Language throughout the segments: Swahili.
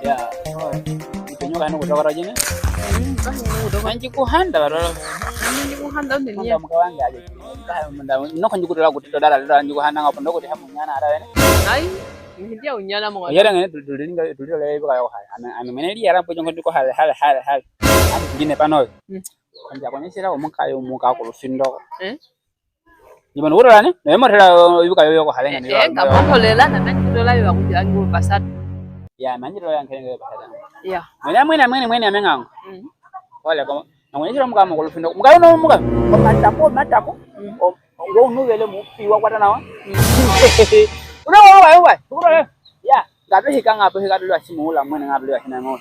Ya. Tunyo kan kutoka rajini. Manji kuhanda barolo. Manji kuhanda ndeni. Munda mukawanga aje. Munda no kan jukutira kutito dala dala njuko handa ngapo ndoko te hamunyana ara wene. Ai, ngidia unyana mo. Yera ngene tulile lebe kayo haya. Ana meneli yara mpo jongo ndiko hale. Ati ngine pano. Kanja konyesera omukayo muka ku lufindo. Nibona urane? Nemorera ibuka yoyo ko hale ngene. Ngapholela nananjitola yo akujira ngubasat. Ya manjiro yankenge basat. Ya. Mwene amengango. Wala ko nangonyesera muka ku lufindo. Muka no muka. Matako. Ngo unuvele mupiwa kwata nawa. Unawa wae. Tukura. Ya, ngabe hikanga dulu asimula mwene ngabe dulu asina ngo.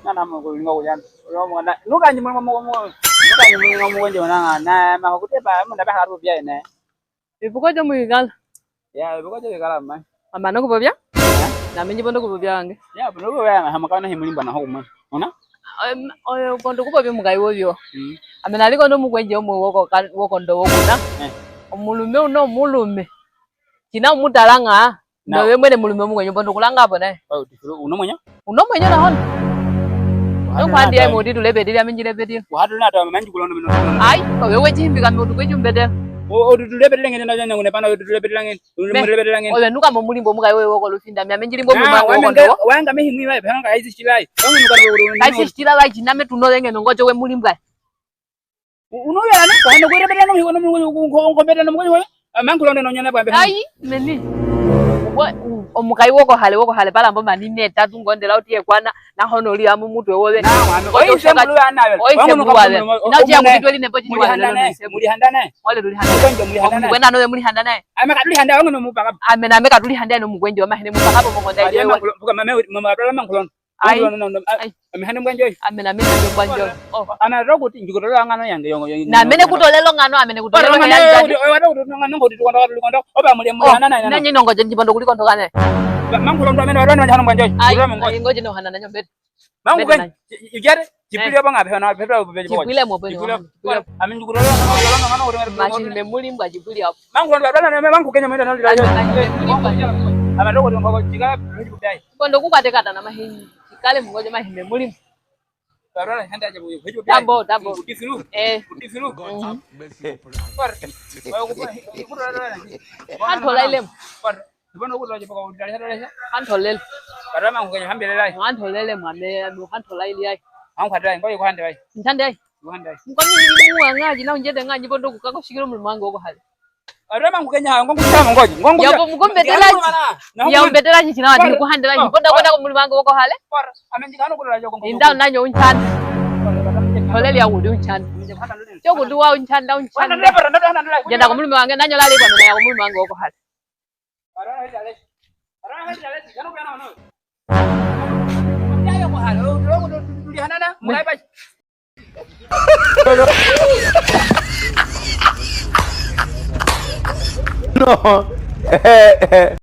Nana mo ko ngo yan. Mo na nukanyi mo nje na makutepa munda baharu bya ene. Ibukoje muigala. Ya, ibukoje igala man. Amana ko bobya? Na menye bondo ko bobya nge. Ya, bondo ko bya hamakana himulimba na hokuma. Ona? Oyo bondo ko bobya mugayi wobyo. Amena liko ndo mugwenje omu woko ndo wokuna. Omulume uno mulume. Kina mutalanga. Nawe mwene mulume mugwenje bondo kulanga hapo naye. Oh, uno mwenye? Uno mwenye na hono. Nkwandi ya mudi tulebedeli amenjile bedeli. Wahadu na to manji kulondo bino. Ai, ko wewe jimbi kan mudu kweju mbedel. O tulebedeli ngene na jana ngone pana tulebedeli ngene. Tulebedeli ngene. Oyo nuka mulimbo mugayi wewe woko lufinda mi amenjile mbo mwa woko ndo. Wanga mehimwi wae phanga aizi chilai. Wangu nuka ndo. Aizi chilai jiname tunole ngene ngojo we mulimba. Unoya ne? Wanda kurebedeli ngene ngono ngombedeli ngono. Mankulondo no nyana bambe. Ai, meni. Omukai woko hale pala mbo manine tatu ngondela utie kwana na hono li amu mutwe wowe oyi sembulu anawe wangu nukabe na je akutweli nembo chini wa muri handana wale tuli handana muri handana kwenda no muri handana ameka tuli handana wangu no mupaka amena ameka tuli handana no mugwenje wa mahene mupaka hapo mongonda ile mpuka mama abala mankulon ai amehane mgwenje amena mena ndo gwanjo ana roguti njikutolo ngano yange yongo na mene kutolelo ngano amene kutolelo yange wada ngano ngoti tukonda oba muri handana na nyinyo ngoje njibondo kuliko ndo kane mankulon ndo mena wadana njano mgwenje ai ngoje no hanana nyombe mangu gwen igere jipili obanga phana phepha obeje boy jipile mo bene amin jukutolo ngano ngano machine memuli mbwa jipili hapo mangu ndo wadana mangu kenya mwenda ndo ama rogo ndo jika kudai kondo kukatekata na mahini kale mngoje mahine mulimo barara handa aje boyo hejo dabo kutifiru par bayo kupura antola ile par bono kutoje paka udali hada antolel barama ngoje hambele lai antolele mame antola ile ai ankwata ngoje kuhande bai ntande ai kuhande ai mkwami muwangaji na unjede ngaji bondo kukako shikiro mulwango oko hali barama ngukenya ngongu tama ngoje ngongu yabo mugombetelaji ya umbetelaji china wadi kuhandelaji bondo bondo mulwango oko hale par amenjikano kulajo ngongu inda nanyo unchana tolele ya wudi unchana cyo kuduwa unchana jenda ko mulimi wange nanyo lali bwana ya mulimi wange oko hale barara hejale jano bana no ya ko hale rogo duli hanana mulai ba no